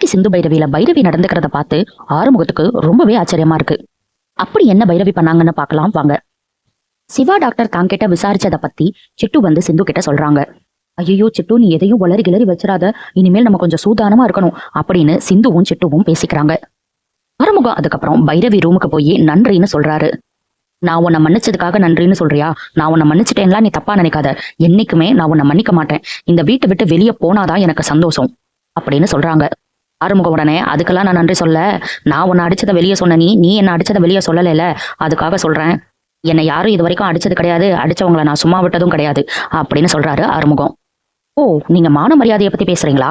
இன்னைக்கு சிந்து பைரவியில பைரவி நடந்துக்கிறத பார்த்து ஆறுமுகத்துக்கு ரொம்பவே ஆச்சரியமா இருக்கு. அப்படி என்ன பைரவி பண்ணாங்கன்னு பார்க்கலாம் வாங்க. சிவா டாக்டர் தாங்கிட்ட விசாரிச்சதை பத்தி சிட்டு வந்து சிந்து கிட்ட சொல்றாங்க. ஐயோ சிட்டு, நீ எதையும் வளரி கிளறி வச்சிடாத, இனிமேல் நம்ம கொஞ்சம் சூதானமா இருக்கணும் அப்படின்னு சிந்துவும் சிட்டுவும் பேசிக்கிறாங்க. ஆறுமுகம் அதுக்கப்புறம் பைரவி ரூமுக்கு போய் நன்றின்னு சொல்றாரு. நான் உன்னை மன்னிச்சதுக்காக நன்றின்னு சொல்றியா? நான் உன்னை மன்னிச்சிட்டேன்லாம் நீ தப்பா நினைக்காத. என்னைக்குமே நான் உன்னை மன்னிக்க மாட்டேன். இந்த வீட்டை விட்டு வெளியே போனாதான் எனக்கு சந்தோஷம் அப்படின்னு சொல்றாங்க. ஆறுமுகம் உடனே, அதுக்கெல்லாம் நான் நன்றி சொல்ல. நான் உன்னை அடிச்சதை வெளியே சொன்ன, நீ என்ன அடிச்சதை வெளியே சொல்லல, அதுக்காக சொல்றேன். என்னை யாரும் இது வரைக்கும் அடிச்சது கிடையாது, அடிச்சவங்களை நான் சும்மா விட்டதும் கிடையாது அப்படின்னு சொல்றாரு ஆறுமுகம். ஓ, நீங்க மான மரியாதையை பத்தி பேசுறீங்களா?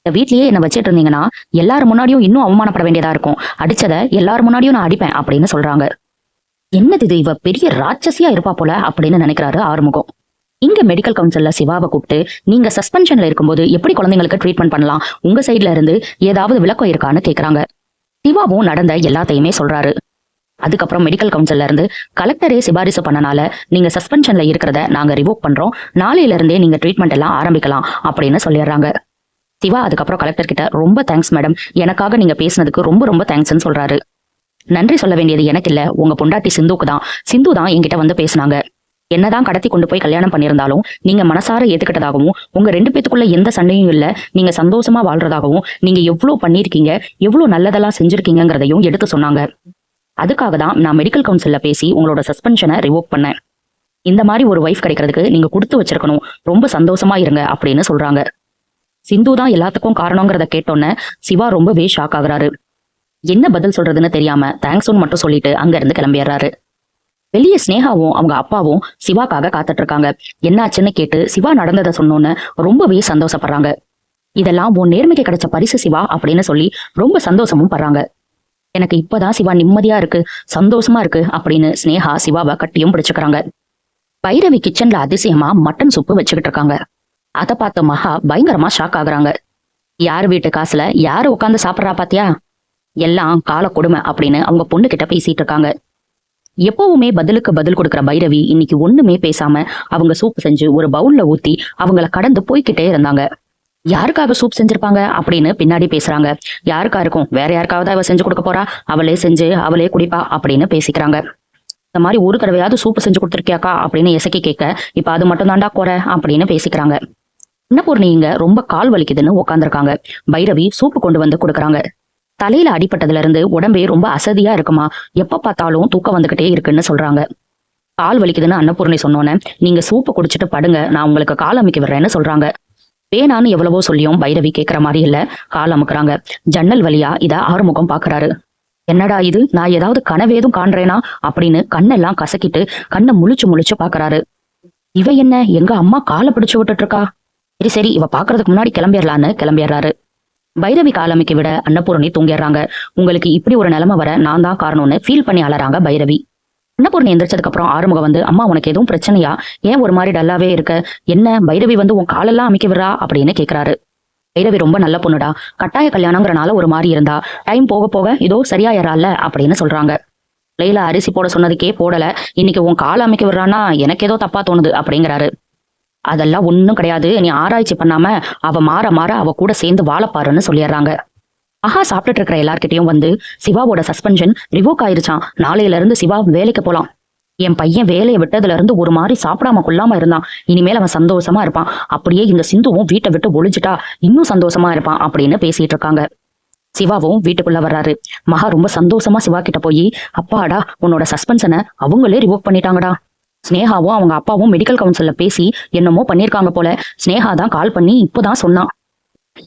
இந்த வீட்லயே என்ன வச்சிட்டு இருந்தீங்கன்னா எல்லாரும் முன்னாடியும் இன்னும் அவமானப்பட வேண்டியதா இருக்கும். அடிச்சதை எல்லாரும் முன்னாடியும் நான் அடிப்பேன் அப்படின்னு சொல்றாங்க. என்னது இது, இவ பெரிய ராட்சசியா இருப்பா போல அப்படின்னு நினைக்கிறாரு ஆறுமுகம். இங்க மெடிக்கல் கவுன்சில்ல சிவாவை கூப்பிட்டு, நீங்க சஸ்பென்ஷன்ல இருக்கும்போது எப்படி குழந்தைங்களுக்கு ட்ரீட்மெண்ட் பண்ணலாம், உங்க சைட்ல இருந்து ஏதாவது விளக்கம் இருக்கான்னு கேக்குறாங்க. சிவாவும் நடந்த எல்லாத்தையுமே சொல்றாரு. அதுக்கப்புறம் மெடிக்கல் கவுன்சில்ல இருந்து கலெக்டரே சிபாரிசு பண்ணனால நீங்க சஸ்பென்ஷன்ல இருக்கிறத நாங்க ரிவோக் பண்றோம், நாளையில இருந்தே நீங்க ட்ரீட்மெண்ட் எல்லாம் ஆரம்பிக்கலாம் அப்படின்னு சொல்லிடுறாங்க. சிவா அதுக்கப்புறம் கலெக்டர் கிட்ட, ரொம்ப தேங்க்ஸ் மேடம், எனக்காக நீங்க பேசினதுக்கு ரொம்ப ரொம்ப தேங்க்ஸ்ன்னு சொல்றாரு. நன்றி சொல்ல வேண்டியது எனக்கு இல்ல, உங்க பொண்டாட்டி சிந்துக்கு தான். சிந்து தான் என்கிட்ட வந்து பேசினாங்க. என்னதான் கடத்தி கொண்டு போய் கல்யாணம் பண்ணியிருந்தாலும் நீங்க மனசார ஏத்துக்கிட்டதாகவும், உங்க 2 பேத்துக்குள்ள எந்த சண்டையும் இல்ல, நீங்க சந்தோஷமா வாழ்றதாகவும், நீங்க எவ்வளவு பண்ணிருக்கீங்க, எவ்வளவு நல்லதெல்லாம் செஞ்சிருக்கீங்கிறதையும் எடுத்து சொன்னாங்க. அதுக்காக தான் நான் மெடிக்கல் கவுன்சில்ல பேசி உங்களோட சஸ்பென்ஷனை ரிவோக் பண்ணேன். இந்த மாதிரி ஒரு வைஃப் கிடைக்கிறதுக்கு நீங்க கொடுத்து வச்சிருக்கணும், ரொம்ப சந்தோஷமா இருங்க அப்படின்னு சொல்றாங்க. சிந்து தான் எல்லாத்துக்கும் காரணங்கிறத கேட்டோன்னே சிவா ரொம்பவே ஷாக் ஆகுறாரு. என்ன பதில் சொல்றதுன்னு தெரியாம தேங்க்ஸ்ன்னு மட்டும் சொல்லிட்டு அங்க இருந்து கிளம்பிடுறாரு. வெளியே ஸ்னேகாவும் அவங்க அப்பாவும் சிவாக்காக காத்துட்டு இருக்காங்க. என்னாச்சுன்னு கேட்டு சிவா நடந்ததை சொன்னோன்னு ரொம்பவே சந்தோஷப்படுறாங்க. இதெல்லாம் உன் நேர்மைக்கு கிடைச்ச பரிசு சிவா அப்படின்னு சொல்லி ரொம்ப சந்தோஷமும் படுறாங்க. எனக்கு இப்பதான் சிவா நிம்மதியா இருக்கு, சந்தோஷமா இருக்கு அப்படின்னு ஸ்னேகா சிவாவை கட்டியும் பிடிச்சுக்கிறாங்க. பைரவி கிச்சன்ல அதிசயமா மட்டன் சூப்பு வச்சுக்கிட்டு இருக்காங்க. அதை பார்த்த மகா பயங்கரமா ஷாக் ஆகுறாங்க. யார் வீட்டு காசுல யாரு உட்காந்து சாப்பிட்றா பாத்தியா, எல்லாம் கால கொடுமை அப்படின்னு அவங்க பொண்ணு கிட்ட பேசிட்டு இருக்காங்க. எப்பவுமே பதிலுக்கு பதில் கொடுக்குற பைரவி இன்னைக்கு ஒண்ணுமே பேசாம அவங்க சூப் செஞ்சு ஒரு பவுல்ல ஊத்தி அவங்கள கடந்து போய்கிட்டே இருந்தாங்க. யாருக்காக சூப் செஞ்சிருப்பாங்க அப்படின்னு பின்னாடி பேசுறாங்க. யாருக்கா இருக்கும், வேற யாருக்காவது அவ செஞ்சு கொடுக்க போறா, அவளே செஞ்சு அவளே குடிப்பா அப்படின்னு பேசிக்கிறாங்க. இந்த மாதிரி ஒரு தடவையாவது சூப்பு செஞ்சு கொடுத்துருக்கியாக்கா அப்படின்னு இசக்கி கேட்க, இப்ப அது மட்டும் தாண்டா குறை அப்படின்னு பேசிக்கிறாங்க. அன்னபூர்ணி இங்க ரொம்ப கால் வலிக்குதுன்னு உட்காந்துருக்காங்க. பைரவி சூப்பு கொண்டு வந்து கொடுக்குறாங்க. தலையில அடிப்பட்டதுல இருந்து உடம்பே ரொம்ப அசதியா இருக்குமா, எப்ப பார்த்தாலும் தூக்கம் வந்துகிட்டே இருக்குன்னு சொல்றாங்க. கால் வலிக்குதுன்னு அன்னபூர்ணி சொன்னோன்னே, நீங்க சூப்பு குடிச்சிட்டு படுங்க, நான் உங்களுக்கு கால் அமைக்க விடுறேன்னு சொல்றாங்க. வேணான்னு எவ்வளவோ சொல்லியும் பைரவி கேட்கிற மாதிரி இல்ல, கால் அமுக்குறாங்க. ஜன்னல் வழியா இத ஆறுமுகம் பாக்குறாரு. என்னடா இது, நான் ஏதாவது கனவேதும் காண்றேனா அப்படின்னு கண்ணெல்லாம் கசக்கிட்டு கண்ணை முழிச்சு முழிச்சு பாக்குறாரு. இவ என்ன எங்க அம்மா காலை பிடிச்சு விட்டுட்டு இருக்கா, சரி சரி இவ பாக்குறதுக்கு முன்னாடி கிளம்பிடலான்னு கிளம்பிடுறாரு. பைரவி காலமைக்கு விட அன்னபூர்ணி தூங்கிடுறாங்க. உங்களுக்கு இப்படி ஒரு நிலைமை வர நான் தான் காரணம்னு ஃபீல் பண்ணி அலறாங்க பைரவி. அன்னபூர்ணி எந்திரிச்சதுக்கு அப்புறம் ஆறுமுகம் வந்து, அம்மா உனக்கு எதுவும் பிரச்சனையா, ஏன் ஒரு மாதிரி டல்லாவே இருக்க, என்ன பைரவி வந்து உன் காலெல்லாம் அமைக்க விடுறா அப்படின்னு கேக்குறாரு. பைரவி ரொம்ப நல்ல பொண்ணுடா, கட்டாய கல்யாணங்கிறனால ஒரு மாதிரி இருந்தா, டைம் போக போக இதோ சரியாயிரால அப்படின்னு சொல்றாங்க. லைலா அரிசி போட சொன்னதுக்கே போடல, இன்னைக்கு உன் காலை அமைக்க விடுறான்னா எனக்கு ஏதோ தப்பா தோணுது அப்படிங்கிறாரு. அதெல்லாம் ஒண்ணும் கிடையாது, நீ ஆராய்ச்சி பண்ணாம அவ மாற மாற அவ கூட சேர்ந்து வாழப்பாருன்னு சொல்லிடுறாங்க. ஆஹா சாப்பிட்டுட்டு இருக்கிற எல்லார்கிட்டையும் வந்து, சிவாவோட சஸ்பென்ஷன் ரிவோக் ஆயிருச்சான், நாளையில இருந்து சிவா வேலைக்கு போலாம். என் பையன் வேலையை விட்டதுல இருந்து ஒரு மாதிரி சாப்பிடாம கொள்ளாம இருந்தான், இனிமேல் அவன் சந்தோஷமா இருப்பான். அப்படியே இந்த சிந்துவும் வீட்டை விட்டு ஒழிஞ்சிட்டா இன்னும் சந்தோஷமா இருப்பான் அப்படின்னு பேசிட்டு இருக்காங்க. சிவாவும் வீட்டுக்குள்ள வர்றாரு. மகா ரொம்ப சந்தோஷமா சிவா கிட்ட போய், அப்பாடா உன்னோட சஸ்பென்ஷனை அவங்களே ரிவோக் பண்ணிட்டாங்கடா. ஸ்னேகாவும் அவங்க அப்பாவும் மெடிக்கல் கவுன்சில்ல பேசி என்னமோ பண்ணிருக்காங்க போல, ஸ்னேகா தான் கால் பண்ணி இப்பதான் சொன்னான்,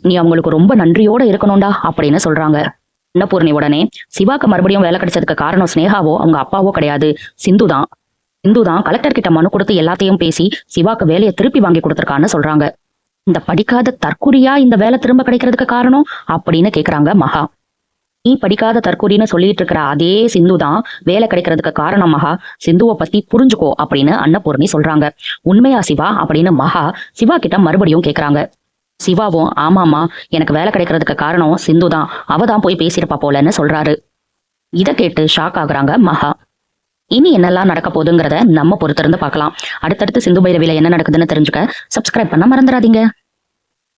நீ அவங்களுக்கு ரொம்ப நன்றியோட இருக்கணும்டா அப்படின்னு சொல்றாங்க. அன்னபூர்ணி உடனே, சிவாக்கு மறுபடியும் வேலை கிடைச்சதுக்கு காரணம் ஸ்னேகாவோ அவங்க அப்பாவோ கிடையாது, சிந்து தான். சிந்து தான் கலெக்டர் கிட்ட மனு கொடுத்து எல்லாத்தையும் பேசி சிவாக்கு வேலையை திருப்பி வாங்கி கொடுத்துருக்கான்னு சொல்றாங்க. இந்த படிக்காத தற்குறியா இந்த வேலை திரும்ப கிடைக்கிறதுக்கு காரணம் அப்படின்னு கேக்குறாங்க மகா. நீ படிக்காத தற்கூரின்னு சொல்லிட்டு இருக்கிற அதே சிந்து தான் வேலை கிடைக்கிறதுக்கு காரணம் மகா, சிந்துவை பத்தி புரிஞ்சுக்கோ அப்படின்னு அன்னபூர்ணி சொல்றாங்க. உண்மையா சிவா அப்படின்னு மகா சிவா கிட்ட மறுபடியும் கேக்குறாங்க. சிவாவும், ஆமாமா எனக்கு வேலை கிடைக்கிறதுக்கு காரணம் சிந்து தான், அவதான் போய் பேசியிருப்பா போலன்னு சொல்றாரு. இதை கேட்டு ஷாக் ஆகுறாங்க மகா. இனி என்னெல்லாம் நடக்க போகுதுங்கிறத நம்ம பொறுத்திருந்து பார்க்கலாம். அடுத்தடுத்து சிந்து பைரவியில என்ன நடக்குதுன்னு தெரிஞ்சுக்க சப்ஸ்கிரைப் பண்ண மறந்துடாதீங்க.